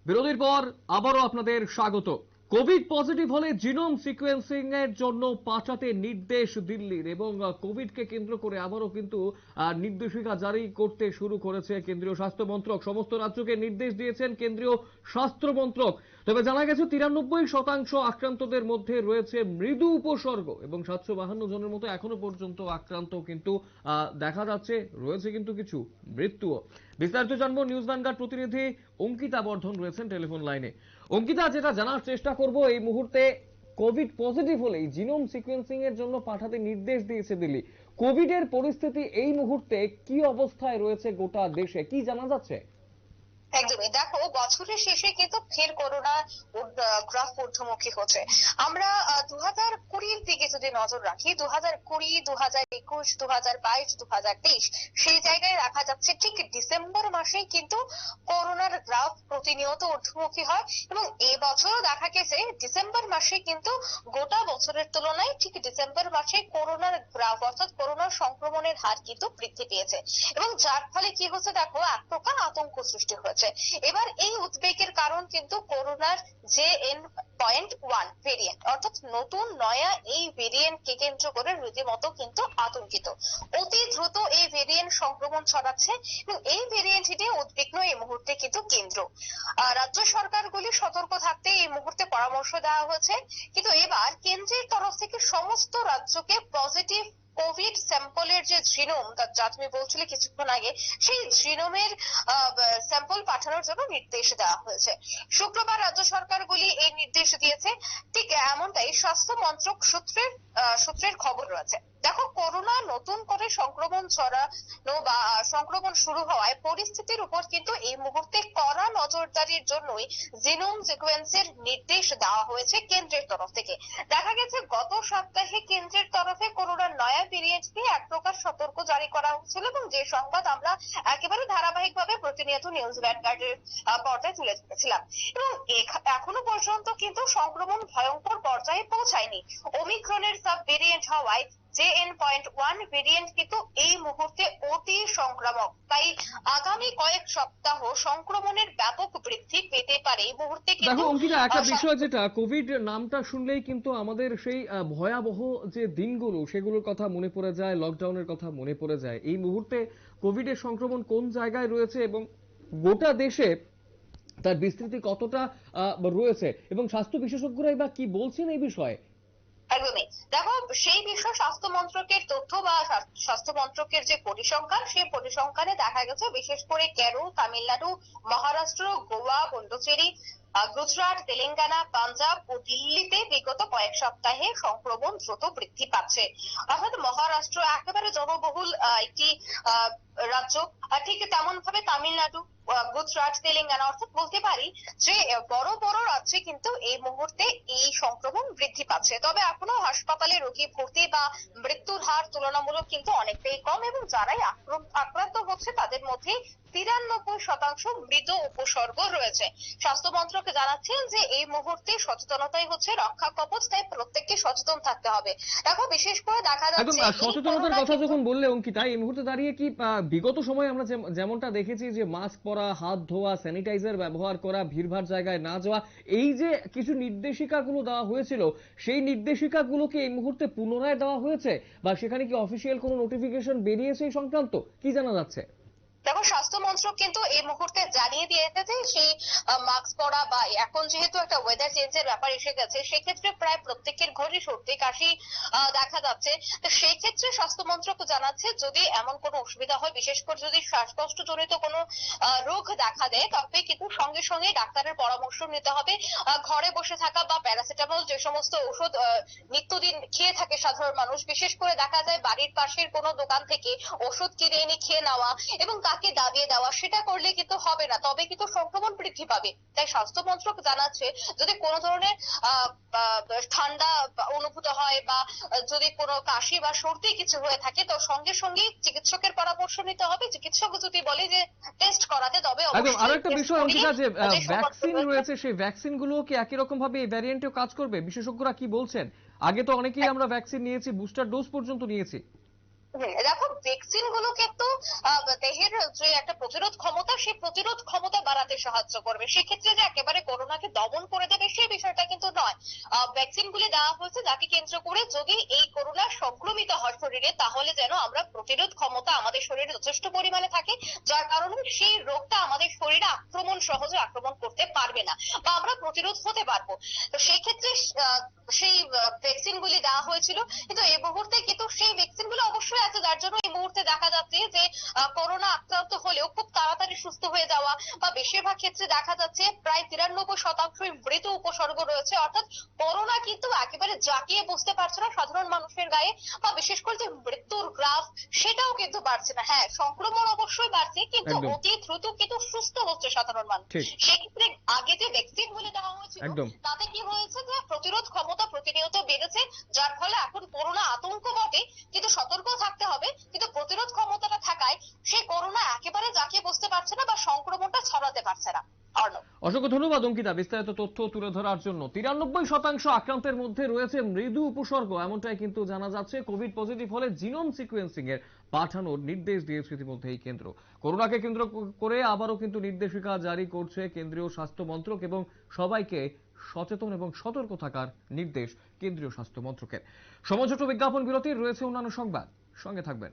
বিরতির পর আবারও আপনাদের স্বাগত। কোভিড পজিটিভ হলে জিনোম সিকোয়েন্সিং এর জন্য পাঠাতে নির্দেশ দিল্লির, এবং কোভিডকে কেন্দ্র করে আবারও কিন্তু নির্দেশিকা জারি করতে শুরু করেছে কেন্দ্রীয় স্বাস্থ্য মন্ত্রক। সমস্ত রাজ্যকে নির্দেশ দিয়েছেন কেন্দ্রীয় স্বাস্থ্য মন্ত্রক। তবে জানা গেছে 93% আক্রান্তদের মধ্যে রয়েছে মৃদু উপসর্গ, এবং 752 জনের মতো এখনো পর্যন্ত আক্রান্ত কিন্তু দেখা যাচ্ছে। রয়েছে কিন্তু কিছু মৃত্যুও। বিস্তারিত জানবো, নিউজ ভ্যানগার্ড প্রতিনিধি অঙ্কিতা বর্ধন রয়েছেন টেলিফোন লাইনে। অঙ্কিতা, যেটা জানার চেষ্টা করব, এই মুহূর্তে কোভিড পজিটিভ হলেই জিনোম সিকোয়েন্সিং এর জন্য পাঠাতে নির্দেশ দিয়েছে দিল্লি। কোভিডের পরিস্থিতি এই মুহূর্তে কি অবস্থায় রয়েছে গোটা দেশে, কি জানা যাচ্ছে? একদমই। দেখো, বছরের শেষে কিন্তু ফের করোনা গ্রাফ ঊর্ধ্বমুখী হচ্ছে। আমরা 2020-র দিকে যদি নজর রাখি, 2020, 2021, 2022, 2023 সেই জায়গায় রাখা যাচ্ছে। ঠিক ডিসেম্বর মাসেই কিন্তু করোনার গ্রাফ প্রতিনিয়ত ঊর্ধ্বমুখী হয়, এবং এবছরও দেখা গেছে ডিসেম্বর মাসে কিন্তু গোটা বছরের তুলনায় ঠিক ডিসেম্বর মাসে করোনার গ্রাফ অর্থাৎ করোনার সংক্রমণের হার কিন্তু বৃদ্ধি পেয়েছে, এবং যার ফলে কি হচ্ছে দেখো, এক প্রকার আতঙ্ক সৃষ্টি হয়েছে। এবার এই উদ্বেগের কারণ কিন্তু করোনার JN.1 ভেরিয়েন্ট, অর্থাৎ নতুন নয়া এই ভেরিয়েন্টকে কেন্দ্র করে রীতিমতো কিন্তু আতঙ্কিত। অতি দ্রুত এই ভেরিয়েন্ট সংক্রমণ ছড়াচ্ছে, এবং এই ভেরিয়েন্ট নিয়ে উদ্বিগ্ন এই মুহূর্তে কিন্তু কেন্দ্র। রাজ্য সরকারগুলি সতর্ক থাকতে এই মুহূর্তে পরামর্শ দেওয়া হয়েছে, কিন্তু এবার কেন্দ্রের তরফ থেকে সমস্ত রাজ্যকে পজিটিভ কোভিড স্যাম্পলের যে জিনোম, যা তুমি বলছিলে কিছুক্ষণ আগে, সেই জিনোমের স্যাম্পল পাঠানোর জন্য নির্দেশ দেওয়া হয়েছে। শুক্রবার রাজ্য সরকারগুলি এই নির্দেশ দিয়েছে। ঠিক এমনটাই স্বাস্থ্য মন্ত্রক সূত্রের খবর রয়েছে। দেখো, করোনা নতুন করে সংক্রমণ ছড়ানো বা সংক্রমণ শুরু হওয়ায় পরিস্থিতির উপর কিন্তু এই মুহূর্তে কড়া নজরদারির জন্যই জিনোম সিকোয়েন্সের নির্দেশ দেওয়া হয়েছে কেন্দ্রের তরফ থেকে। দেখা গেছে গত সপ্তাহে কেন্দ্রের তরফে করোনার নয়া ভেরিয়েন্ট নিয়ে এক প্রকার সতর্ক জারি করা হয়েছিল, এবং যে সংবাদ আমরা একেবারে ধারাবাহিকভাবে প্রতিনিয়ত নিউজ ভ্যানগার্ডের পর্দায় তুলে ধরেছিলাম। এবং এখনো পর্যন্ত কিন্তু সংক্রমণ ভয়ঙ্কর পর্যায়ে পৌঁছায়নি। ওমিক্রনের সাব ভেরিয়েন্ট হওয়ায় JN.1 ভেরিয়েন্ট কিন্তু এই মুহূর্তে অতি সংক্রামক। তাই আগামী কয়েক সপ্তাহ সংক্রমণের ব্যাপক বৃদ্ধি পেতে পারে। এই মুহূর্তে দেখো কিন্তু অঙ্কিতা, একটা বিষয়, যেটা কোভিড নামটা শুনলেই কিন্তু আমাদের সেই ভয়াবহ যে দিনগুলো সেগুলোর কথা মনে পড়ে যায়, লকডাউনের কথা মনে পড়ে যায়। এই মুহূর্তে কোভিডের সংক্রমণ কোন জায়গায় রয়েছে, এবং গোটা দেশে তার বিস্তৃতি কতটা রয়েছে, এবং স্বাস্থ্য বিশেষজ্ঞরাই বা কি বলছেন এই বিষয়ে? একদমই। দেখো, সেই বিষয়ে স্বাস্থ্য মন্ত্রকের তথ্য বা স্বাস্থ্য মন্ত্রকের যে পরিসংখ্যান, সেই পরিসংখ্যানে দেখা গেছে বিশেষ করে কেরল, তামিলনাড়ু, মহারাষ্ট্র, গোয়া, পন্ডিচেরি, গুজরাট, তেলেঙ্গানা, পাঞ্জাব ও দিল্লিতে বিগত কয়েক সপ্তাহে সংক্রমণ দ্রুত বৃদ্ধি পাচ্ছে। অর্থাৎ মহারাষ্ট্র একেবারে জনবহুল একটি রাজ্য, ঠিক তেমন ভাবে তামিলনাড়ু, গুজরাট, তেলেঙ্গানা, অর্থাৎ বলতে পারি যে বড় বড় রাজ্যে কিন্তু এই মুহূর্তে এই সংক্রমণ বৃদ্ধি পাচ্ছে। তবে এখনো হাসপাতালে রোগী ভর্তি বা মৃত্যুর হার তুলনামূলক কিন্তু অনেকটাই কম, এবং যারাই আক্রান্ত হচ্ছে তাদের মধ্যে 93% মৃদু উপসর্গ রয়েছে। স্বাস্থ্য মন্ত্রক জানাচ্ছেন যে এই মুহূর্তে সচেতনতাই হচ্ছে রক্ষা কবচ, তাই প্রত্যেককে সচেতন থাকতে হবে। দেখো, বিশেষ করে দেখা একদম। যাচ্ছে সচেতনতার কথা যখন বললে অঙ্কিতা, এই মুহূর্তে দাঁড়িয়ে কি বিগত সময়ে আমরা যেমনটা দেখেছি যে মাস্ক পরা, হাত ধোয়া, স্যানিটাইজার ব্যবহার করা, ভিড়ভাড় জায়গায় না যাওয়া, এই যে কিছু নির্দেশিকাগুলো দেওয়া হয়েছিল, সেই নির্দেশিকাগুলোকে এই মুহূর্তে পুনরায় দেওয়া হয়েছে, বা সেখানে কি অফিসিয়াল কোনো নোটিফিকেশন বেরিয়েছে এই সংক্রান্ত, কি জানা যাচ্ছে? দেখো, স্বাস্থ্য মন্ত্রক কিন্তু এই মুহূর্তে জানিয়ে দিয়েছে যে সেই মাস্ক পরা, বা এখন যেহেতু একটা ওয়েদার চেঞ্জের ব্যাপার এসে গেছে, সেক্ষেত্রে প্রায় প্রত্যেকের ঘরে সর্দি কাশি দেখা যাচ্ছে। তো সেই ক্ষেত্রে স্বাস্থ্য মন্ত্রক জানাচ্ছে যদি এমন কোনো অসুবিধা হয়, বিশেষ করে যদি শ্বাসকষ্ট জনিত কোনো রোগ দেখা দেয়, তবে কিন্তু সঙ্গে সঙ্গে ডাক্তারের পরামর্শ নিতে হবে। ঘরে বসে থাকা বা প্যারাসিটামল, যে সমস্ত ওষুধ নিত্যদিন খেয়ে থাকে সাধারণ মানুষ, বিশেষ করে দেখা যায় বাড়ির পাশের কোনো দোকান থেকে ওষুধ কিনে এনে খেয়ে নেওয়া এবং তাকে দাবিয়ে দেওয়া, সেটা করলে কিন্তু হবে না, তবে কিন্তু সংক্রমণ বৃদ্ধি পাবে। তাই স্বাস্থ্য মন্ত্রক জানাচ্ছে যদি কোনো ধরনের ঠান্ডা অনুভূত হয়, বা যদি কোনো কাশি বা সর্দি কিছু হয়ে থাকে, তো সঙ্গে সঙ্গে চিকিৎসকের পরামর্শ নিতে হবে। চিকিৎসক যদি বলে যে টেস্ট করাতে, তবে একদম। আরো অবশ্যই একটা টেস্ট বিষয় করিয়ে অঙ্কিতা, যে যে ভ্যাকসিন রয়েছে, সেই ভ্যাকসিন গুলো কি একই রকম ভাবে এই ভ্যারিয়েন্টেও কাজ করবে? বিশেষজ্ঞরা কি বলছেন? আগে তো অনেকেই আমরা ভ্যাকসিন নিয়েছি, বুস্টার ডোজ পর্যন্ত নিয়েছি। দেখো, ভ্যাকসিন গুলো কিন্তু দেহের যে একটা প্রতিরোধ ক্ষমতা, সেই প্রতিরোধ ক্ষমতা বাড়াতে সাহায্য করবে। সেক্ষেত্রে যে একেবারে করোনাকে দমন করে দেবে সেই বিষয়টা কিন্তু নয়। ভ্যাকসিন গুলি দেওয়া হয়েছে যাকে কেন্দ্র করে যদি এই করোনা সংক্রমিত হয় শরীরে, তাহলে যেন আমরা প্রতিরোধ ক্ষমতা আমাদের শরীরে যথেষ্ট পরিমাণে থাকে, যার কারণে সেই রোগটা আমাদের শরীরে সহজে আক্রমণ করতে পারবে না বা আমরা প্রতিরোধ হতে পারবো। তো সেই ক্ষেত্রে সেই ভ্যাকসিন গুলি দেওয়া হয়েছিল, কিন্তু এই মুহূর্তে কিন্তু সেই ভ্যাকসিন গুলো অবশ্যই আছে, যার জন্য এই মুহূর্তে দেখা যাচ্ছে যে করোনা আক্রান্ত হলেও খুব তাড়াতাড়ি সুস্থ হয়ে যাওয়া বা বেশিরভাগ ক্ষেত্রে দেখা যাচ্ছে প্রায় 93% মৃত উপসর্গ রয়েছে। অর্থাৎ করোনা কিন্তু একেবারে জাঁকিয়ে বসতে পারছে না সাধারণ মানুষের গায়ে, বা বিশেষ করে যে মৃত্যুর গ্রাফ সেটাও কিন্তু বাড়ছে না। হ্যাঁ, সংক্রমণ অবশ্যই বাড়ছে, কিন্তু একদম অতি দ্রুত কিন্তু সুস্থ হচ্ছে সাধারণ মানুষ। ঠিক, সেক্ষেত্রে আগে যে ভ্যাকসিন গুলি দেওয়া হয়েছিল একদম তাতে কি হয়েছে যে প্রতিরোধ ক্ষমতা প্রতিনিয়ত বেড়েছে, যার ফলে এখন করোনা আতঙ্ক বটে, কিন্তু সতর্ক থাকতে হবে। কিন্তু প্রতিরোধ ক্ষমতাটা থাকায় সেই করোনা একেবারে জাঁকিয়ে বসতে পারছে না বা সংক্রমণটা ছড়াতে পারছে না। অর্ণব, অসংখ্য ধন্যবাদ অঙ্কিতা বিস্তারিত তথ্য তুলে ধরার জন্য। 93% আক্রান্তের মধ্যে রয়েছে মৃদু উপসর্গ, এমনটাই কিন্তু জানা যাচ্ছে। কোভিড পজিটিভ হলে জিনোম সিকোয়েন্সিং এর পাঠানোর নির্দেশ দিয়েছে ইতিমধ্যে এই কেন্দ্র। করোনাকে কেন্দ্র করে আবারও কিন্তু নির্দেশিকা জারি করছে কেন্দ্রীয় স্বাস্থ্য মন্ত্রক এবং সবাইকে সচেতন এবং সতর্ক থাকার নির্দেশ কেন্দ্রীয় স্বাস্থ্য মন্ত্রকের। সময় ছোট বিজ্ঞাপন বিরতির, রয়েছে অন্যান্য সংবাদ, সঙ্গে থাকবেন।